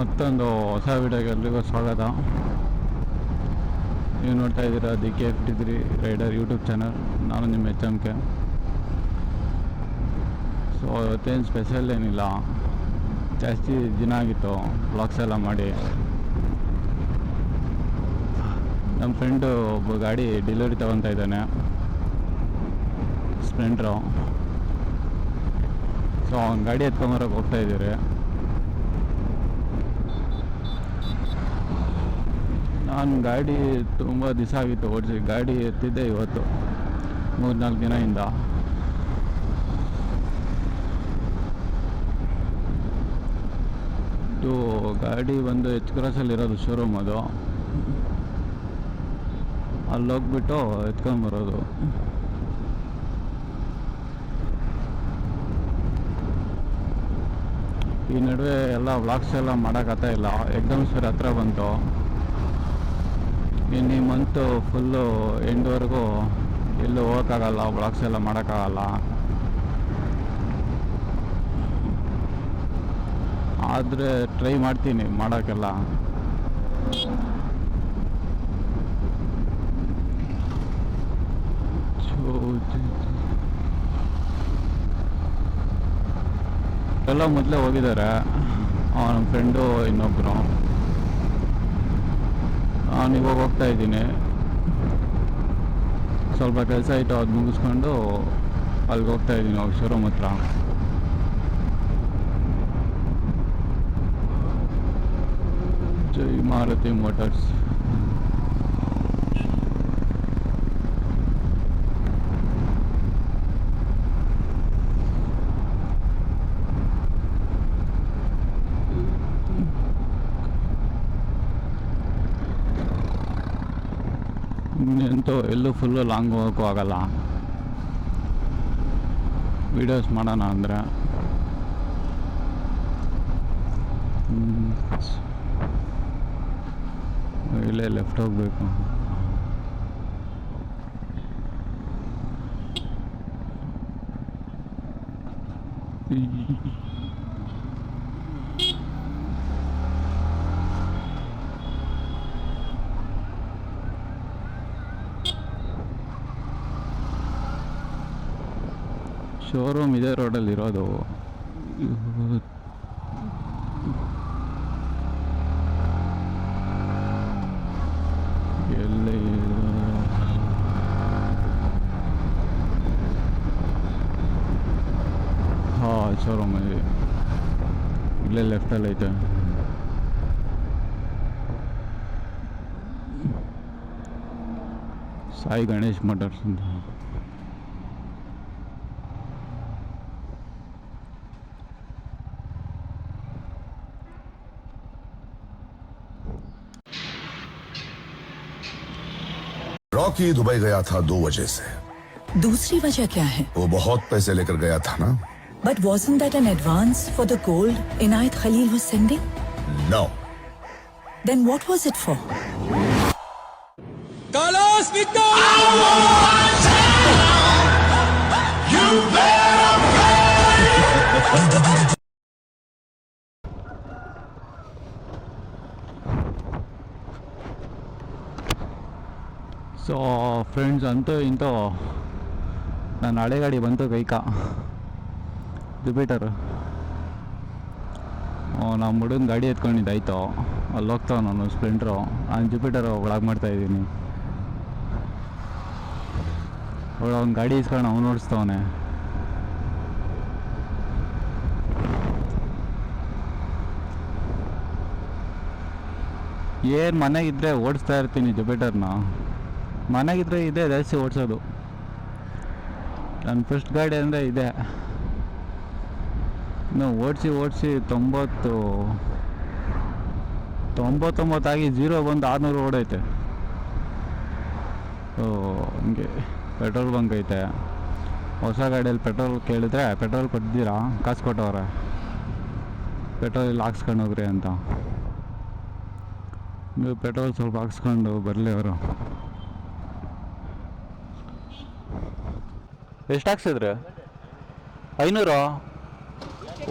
ಮತ್ತೊಂದು ಹೊಸ ವಿಡಿಯೋಗೆ ಎಲ್ರಿಗೂ ಸ್ವಾಗತ. ನೀವು ನೋಡ್ತಾ ಇದ್ದೀರಾ DK53 ರೈಡರ್ ಯೂಟ್ಯೂಬ್ ಚಾನಲ್. ನಾನು ನಿಮ್ಮ HMK. ಸೊ ಇವತ್ತೇನು ಸ್ಪೆಷಲ್ ಏನಿಲ್ಲ, ಜಾಸ್ತಿ ದಿನ ಆಗಿತ್ತು ವ್ಲಾಗ್ಸ್ ಎಲ್ಲ ಮಾಡಿ. ನಮ್ಮ ಫ್ರೆಂಡು ಒಬ್ಬ ಗಾಡಿ ಡೆಲಿವರಿ ತೊಗೊತಾ ಇದ್ದಾನೆ, ಸ್ಪ್ಲೆಂಡ್ರು. ಸೊ ಅವ್ನ ಗಾಡಿ ಎತ್ಕೊಂಬರೋಕೆ ಹೋಗ್ತಾಯಿದ್ದೀರಿ. ನಾನು ಗಾಡಿ ತುಂಬ ದಿವಸ ಆಗಿತ್ತು ಓಡಿಸಿ, ಗಾಡಿ ಎತ್ತಿದ್ದೆ ಇವತ್ತು 3-4 ದಿನದಿಂದ. ಇದು ಗಾಡಿ ಬಂದು ಕ್ರಾಸಲ್ಲಿರೋದು ಶೋರೂಮ್, ಅದು ಅಲ್ಲೋಗ್ಬಿಟ್ಟು ಎತ್ಕೊಂಬರೋದು. ಈ ನಡುವೆ ಎಲ್ಲ ವ್ಲಾಗ್ಸ್ ಎಲ್ಲ ಮಾಡೋಕ್ಕಾಗ್ತಾ ಇಲ್ಲ, ಎಕ್ಸಾಮ್ಸ್ ಬೇರೆ ಹತ್ರ ಬಂತು. ಇನ್ನು ಈ ಮಂತು ಫುಲ್ಲು ಎಂಡ್ವರೆಗೂ ಎಲ್ಲೂ ಹೋಗೋಕ್ಕಾಗಲ್ಲ, ವ್ಲಾಗ್ಸ್ ಎಲ್ಲ ಮಾಡೋಕ್ಕಾಗಲ್ಲ. ಆದರೆ ಟ್ರೈ ಮಾಡ್ತೀನಿ ಮಾಡೋಕ್ಕೆಲ್ಲ. ಎಲ್ಲ ಮೊದಲೇ ಹೋಗಿದ್ದಾರೆ, ನಮ್ಮ ಫ್ರೆಂಡು ಇನ್ನೊಬ್ಬರು. ನಾನು ಇವಾಗ ಹೋಗ್ತಾ ಇದ್ದೀನಿ, ಸ್ವಲ್ಪ ಕೆಲಸ ಇತ್ತು, ಅದು ಮುಗಿಸ್ಕೊಂಡು ಅಲ್ಲಿಗೆ ಹೋಗ್ತಾ ಇದ್ದೀನಿ, ಹೋಗಿ ಶೋರೂಮ್ ಹತ್ರ. ಜೈ ಮಾರುತಿ ಮೋಟರ್ಸ್. ಇನ್ನಂತೂ ಎಲ್ಲೂ ಫುಲ್ಲು ಲಾಂಗ್ ಹೋಗೋಕ್ಕೂ ಆಗಲ್ಲ, ವೀಡಿಯೋಸ್ ಮಾಡೋಣ ಅಂದರೆ. ಇಲ್ಲೇ ಲೆಫ್ಟ್ ಹೋಗಬೇಕು. ಶೋರೂಮ್ ಇದೇ ರೋಡಲ್ಲಿ ಇರೋದು. ಎಲ್ಲಿ ಶೋರೂಮ್ ಇದೆ, ಇಲ್ಲೇ ಲೆಫ್ಟಲ್ಲಿ ಐತೆ. ಸಾಯಿ ಗಣೇಶ್ ಮೋಟರ್ಸ್ ಅಂತ. रॉकी दुबई गया था 2 वजह से। दूसरी वजह क्या है? वो बहुत पैसे लेकर गया था ना। But wasn't that an advance for the gold Inayat Khalil was sending? No. Then what was it for? Carlos Victor! You better play! So friends, ಅಂತೂ ಇಂತೂ ನನ್ನ ಹಳೆ ಗಾಡಿ ಬಂತು ಕೈಕ, ಜುಪಿಟರ್. ನಮ್ಮ ಹುಡುಗನ ಗಾಡಿ ಎತ್ಕೊಂಡಿದ್ದಾಯ್ತು, ಅಲ್ಲಿ ಹೋಗ್ತಾವ ನಾನು ಸ್ಪ್ಲೆಂಡ್ರು. ನಾನು ಜುಪಿಟರ್ ವ್ಲಾಗ್ ಮಾಡ್ತಾಯಿದ್ದೀನಿ. ಅವ್ನು ಗಾಡಿ ಇಸ್ಕೊಂಡು ಅವ್ನು ಓಡಿಸ್ತವನೆ. ಏನು ಮನೆಗಿದ್ದರೆ ಓಡಿಸ್ತಾ ಇರ್ತೀನಿ ಜುಪಿಟರ್ನ, ಮನೆಗಿದ್ರೆ ಇದೆ ಜಾಸ್ತಿ ಓಡಿಸೋದು. ನನ್ನ ಫಸ್ಟ್ ಗಾಡಿ ಅಂದರೆ ಇದೆ. ಇನ್ನು ಓಡಿಸಿ 99 ಆಗಿ 0 ಬಂದು 600 ಓಡೈತೆ. ಹಂಗೆ ಪೆಟ್ರೋಲ್ ಬಂಕ್ ಐತೆ. ಹೊಸ ಗಾಡಿಯಲ್ಲಿ ಪೆಟ್ರೋಲ್ ಕೇಳಿದ್ರೆ ಪೆಟ್ರೋಲ್ ಕೊಡ್ತೀರಾ, ಕಾಸು ಕೊಟ್ಟವ್ರೆ, ಪೆಟ್ರೋಲ್ ಇಲ್ಲಿ ಹಾಕ್ಸ್ಕೊಂಡು ಹೋಗ್ರಿ ಅಂತ. ನೀವು ಪೆಟ್ರೋಲ್ ಸ್ವಲ್ಪ ಹಾಕ್ಸ್ಕೊಂಡು ಬರಲಿ ಅವರು. ಎಷ್ಟು ಹಾಕ್ಸಿದ್ರೆ? 500.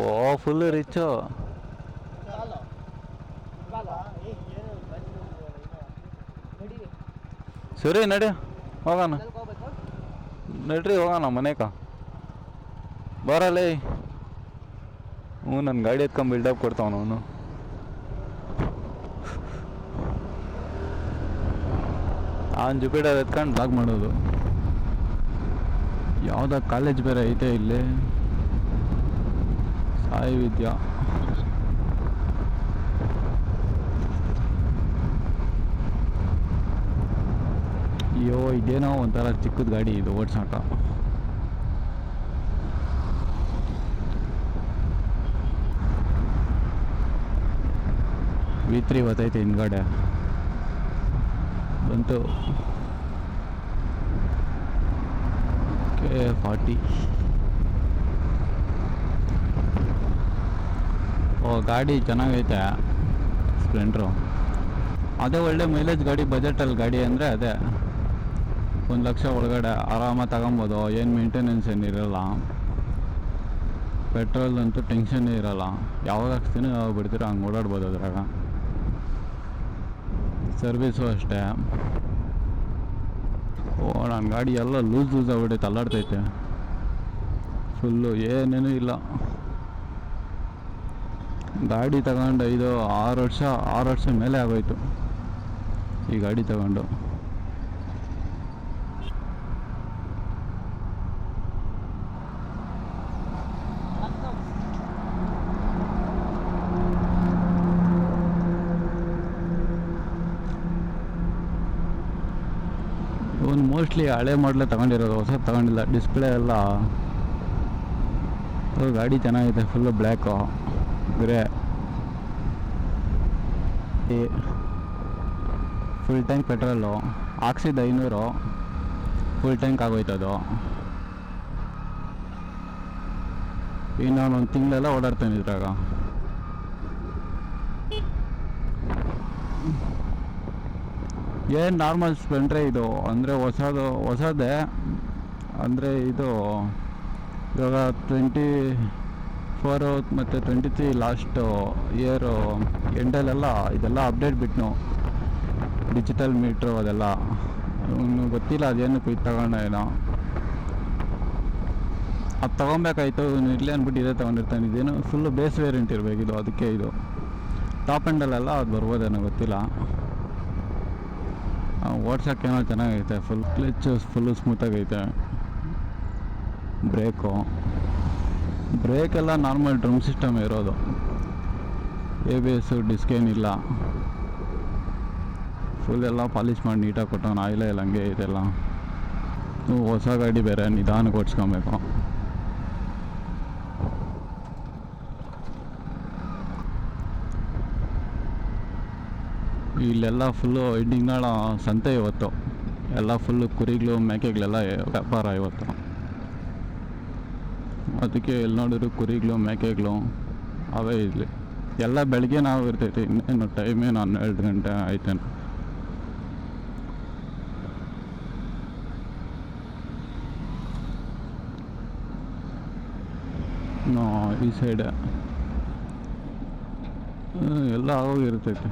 ಓ ಫುಲ್ಲು ರಿಚ್ಚು. ಸರಿ ನಡಿ ಹೋಗೋಣ, ನಡ್ರಿ ಹೋಗೋಣ ಮನೆಕ ಬರಲ್ಲೇ. ಹ್ಞೂ ನನ್ನ ಗಾಡಿ ಎತ್ಕೊಂಡು ಬಿಲ್ಡಪ್ ಕೊಡ್ತಾವನು ಅವನು. ಆನ್ ಜುಪಿಟರ್ ಎತ್ಕೊಂಡು ಬ್ಲಾಗ್ ಮಾಡೋದು. ಯಾವುದೋ ಕಾಲೇಜ್ ಬೇರೆ ಐತೆ ಇಲ್ಲಿ, ಸಾಯಿ ವಿದ್ಯಾ. ಅಯ್ಯೋ ಇದೇನೋ ಒಂಥರ ಚಿಕ್ಕದ ಗಾಡಿ ಇದು ಓಡ್ಸಾಕ. V3 ಬರ್ತೈತೆ ಹಿಂದ್ಗಡೆ ಬಂತು. K40. ಓ ಗಾಡಿ ಚೆನ್ನಾಗೈತೆ ಸ್ಪ್ಲೆಂಡ್ರು. ಅದೇ ಒಳ್ಳೆ ಮೈಲೇಜ್ ಗಾಡಿ, ಬಜೆಟಲ್ಲಿ ಗಾಡಿ ಅಂದರೆ ಅದೇ 1 ಲಕ್ಷ ಒಳಗಡೆ ಆರಾಮಾಗಿ ತಗೊಬೋದು. ಏನು ಮೇಂಟೆನೆನ್ಸ್ ಏನಿರಲ್ಲ, ಪೆಟ್ರೋಲ್ದಂತೂ ಟೆನ್ಷನ್ನೇ ಇರಲ್ಲ. ಯಾವಾಗ ಹಾಕ್ಸ್ತೀನಿ ಯಾವಾಗ ಬಿಡ್ತೀರೋ ಹಂಗೆ ಓಡಾಡ್ಬೋದು ಅದ್ರಾಗ. ಸರ್ವಿಸು ಅಷ್ಟೇ. ಓ ನನ್ನ ಗಾಡಿ ಎಲ್ಲ ಲೂಸ್ ಆಗ್ಬಿಟ್ಟೈತೆ, ಅಲ್ಲಾಡ್ತೈತೆ ಫುಲ್ಲು, ಏನೇನೂ ಇಲ್ಲ. ಗಾಡಿ ತಗೊಂಡು ಇದು 6 ವರ್ಷ ಮೇಲೆ ಆಗೋಯ್ತು ಈ ಗಾಡಿ ತಗೊಂಡು. ಇವನು ಮೋಸ್ಟ್ಲಿ ಹಳೆ ಮಾಡಲೇ ತಗೊಂಡಿರೋದು, ಹೊಸ ತಗೊಂಡಿಲ್ಲ. ಡಿಸ್ಪ್ಲೇ ಎಲ್ಲ ಗಾಡಿ ಚೆನ್ನಾಗಿದೆ, full black grey. Full tank petrol ಹಾಕ್ಸಿದ್ದು 500, ಫುಲ್ ಟ್ಯಾಂಕ್ ಆಗೋಯ್ತದು. ಇನ್ನೊಂದು ತಿಂಗಳೆಲ್ಲ ಓಡಾಡ್ತಾನೆ ಇದ್ರಾಗ. ಏನು ನಾರ್ಮಲ್ ಸ್ಪ್ಲೆಂಡ್ರೆ ಇದು, ಅಂದರೆ ಹೊಸದೇ ಅಂದರೆ ಇದು ಇವಾಗ 24 ಮತ್ತು 23 ಲಾಸ್ಟು ಇಯರು ಎಂಡಲ್ಲೆಲ್ಲ ಇದೆಲ್ಲ ಅಪ್ಡೇಟ್ ಬಿಟ್ನು, ಡಿಜಿಟಲ್ ಮೀಟ್ರು ಅದೆಲ್ಲ. ಅವನು ಗೊತ್ತಿಲ್ಲ ಅದೇನಕ್ಕೆ ಇದು ತಗೊಂಡ ಏನೋ. ಅದು ತೊಗೊಬೇಕಾಯ್ತು, ಇವನು ಇರಲಿ ಅಂದ್ಬಿಟ್ಟು ಇದೇ ತೊಗೊಂಡಿರ್ತಾನೆ. ಇದೇನು ಫುಲ್ಲು ಬೇಸ್ ವೇರಿಯಂಟ್ ಇರಬೇಕಿದು, ಅದಕ್ಕೆ ಇದು ಟಾಪ್ ಎಂಡಲ್ಲೆಲ್ಲ ಅದು ಬರ್ಬೋದೇನೋ ಗೊತ್ತಿಲ್ಲ. ಓಡ್ಸೋಕ್ಕೇನೋ ಚೆನ್ನಾಗೈತೆ, ಫುಲ್ ಕ್ಲಚ್ಚು ಫುಲ್ಲು ಸ್ಮೂತಾಗೈತೆ. ಬ್ರೇಕೆಲ್ಲ ನಾರ್ಮಲ್ ಡ್ರಮ್ ಸಿಸ್ಟಮ್ ಇರೋದು, ABS ಡಿಸ್ಕ್ ಏನಿಲ್ಲ. ಫುಲ್ ಎಲ್ಲ ಪಾಲಿಶ್ ಮಾಡಿ ನೀಟಾಗಿ ಕೊಟ್ಟವನು, ಆಯಿಲೇ ಇಲ್ಲ ಹಂಗೆ ಇದೆಲ್ಲ. ಹೊಸ ಗಾಡಿ ಬೇರೆ, ನಿಧಾನಕ್ಕೆ ಓಡಿಸ್ಕೊಬೇಕು. ಇಲ್ಲೆಲ್ಲ ಫುಲ್ಲು ಎಂಡಿಂಗ್ನಾಳ ಸಂತೆ ಇವತ್ತು. ಎಲ್ಲ ಫುಲ್ಲು ಕುರಿಗಳು ಮೇಕೆಗಳೆಲ್ಲ ವ್ಯಾಪಾರ ಇವತ್ತು. ಅದಕ್ಕೆ ಎಲ್ಲಿ ನೋಡಿದ್ರು ಕುರಿಗಳು ಮೇಕೆಗಳು ಅವೇ ಇಲ್ಲಿ. ಎಲ್ಲ ಬೆಳಗ್ಗೆ ನಾವು ಇರ್ತೈತಿ, ಇನ್ನೇನು ಟೈಮೇನು 12 ಗಂಟೆ ಆಯ್ತೇನು. ಈ ಸೈಡ್ ಎಲ್ಲ ಆಗೋಗಿರ್ತೈತೆ.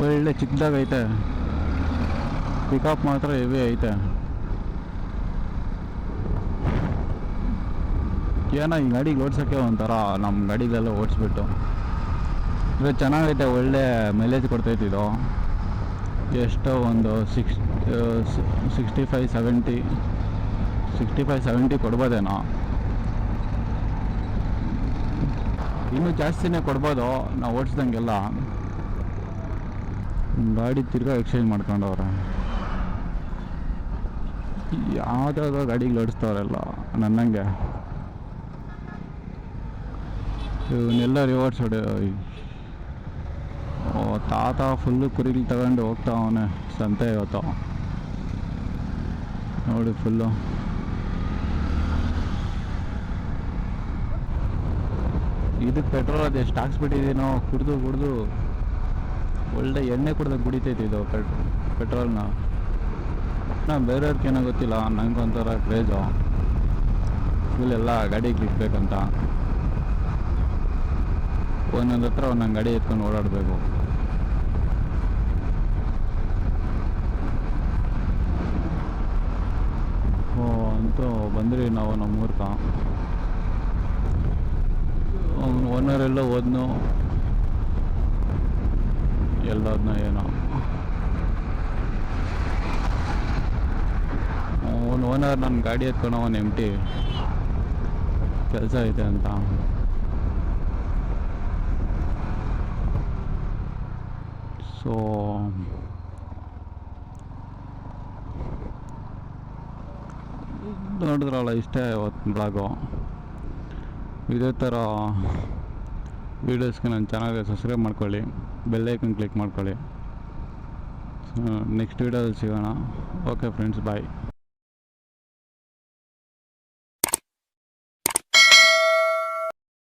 ಒಳ್ಳೆ ಚಿಕ್ಕದಾಗೈತೆ, ಪಿಕಪ್ ಮಾತ್ರ ಹೆವಿ ಐತೆ. ಏನೋ ಈ ಗಾಡಿಗೆ ಓಡ್ಸೋಕ್ಕೆ ಒಂಥರ ನಮ್ಮ ಗಾಡಿಲೆಲ್ಲ ಓಡಿಸ್ಬಿಟ್ಟು ಇದು ಚೆನ್ನಾಗೈತೆ, ಒಳ್ಳೆ ಮೈಲೇಜ್ ಕೊಡ್ತೈತೆ ಇದು. ಎಷ್ಟೋ ಒಂದು 65-70 ಕೊಡ್ಬೋದೇನೋ, ಇನ್ನೂ ಜಾಸ್ತಿನೇ ಕೊಡ್ಬೋದು ನಾವು ಓಡಿಸ್ದಂಗೆಲ್ಲ. ಗಾಡಿ ತಿರ್ಗಾ ಎಕ್ಸ್ಚೇಂಜ್ ಮಾಡ್ಕೊಂಡವ್ರೆ, ಯಾವುದಾದ್ರು ಗಾಡಿಗೆ ಓಡಿಸ್ತವ್ರೆಲ್ಲ ನನ್ನಂಗೆ. ಇವನ್ನೆಲ್ಲ ರಿವರ್ಸ್ ಹೊಡೆ. ಓ ತಾತ ಫುಲ್ಲು ಕುರಿಗಳು ತಗೊಂಡು ಹೋಗ್ತಾವನೆ ಸಂತೆ ಇವತ್ತು ನೋಡಿ. ಫುಲ್ಲು ಇದಕ್ಕೆ ಪೆಟ್ರೋಲ್ ಅದು ಎಷ್ಟು ಹಾಕ್ಸ್ಬಿಟ್ಟಿದ್ದೀನೋ, ಕುಡಿದು ಒಳ್ಳೆ ಎಣ್ಣೆ ಕುಡ್ದಾಗ ಕುಡಿತೈತಿ ಇದು ಪೆಟ್ರೋಲ್ನ. ಬೇರೆಯವ್ರಿಗೇನೋ ಗೊತ್ತಿಲ್ಲ, ನಂಗೊಂಥರ ಕ್ರೇಜು ಫುಲ್ ಎಲ್ಲ ಗಾಡಿಗೆ ಇಕ್ಬೇಕಂತ. ಒಂದೊಂದು ಹತ್ರ ಒಂದೊಂದು ಗಾಡಿ ಎತ್ಕೊಂಡು ಓಡಾಡಬೇಕು. ಅಂತೂ ಬಂದ್ರಿ ನಾವು ನಮ್ಮೂರ್ಕ. ಅವನು ಓನರೆಲ್ಲ ಹೋದ್ನು, ಎಲ್ಲೋದ್ನ ಏನೋ. ಅವನು ಓನರ್ ನನ್ನ ಗಾಡಿ ಎತ್ಕೊಂಡು ಅವನು ಎಂಟಿ ಕೆಲಸ ಐತೆ ಅಂತ. ಸೊ ನೋಡಿದ್ರಲ್ಲ, ಇಷ್ಟೇ ಇವತ್ತು ಬ್ಲಾಗು. ಇದೇ ಥರ ವೀಡಿಯೋಸ್ಗೆ ನನ್ನ ಚಾನಲ್ಗೆ ಸಬ್ಸ್ಕ್ರೈಬ್ ಮಾಡ್ಕೊಳ್ಳಿ, ಬೆಲ್ ಐಕನ್ ಕ್ಲಿಕ್ ಮಾಡ್ಕೊಳ್ಳಿ. ನೆಕ್ಸ್ಟ್ ವೀಡಿಯೋದಲ್ಲಿ ಸಿಗೋಣ. ಓಕೆ ಫ್ರೆಂಡ್ಸ್, ಬಾಯ್.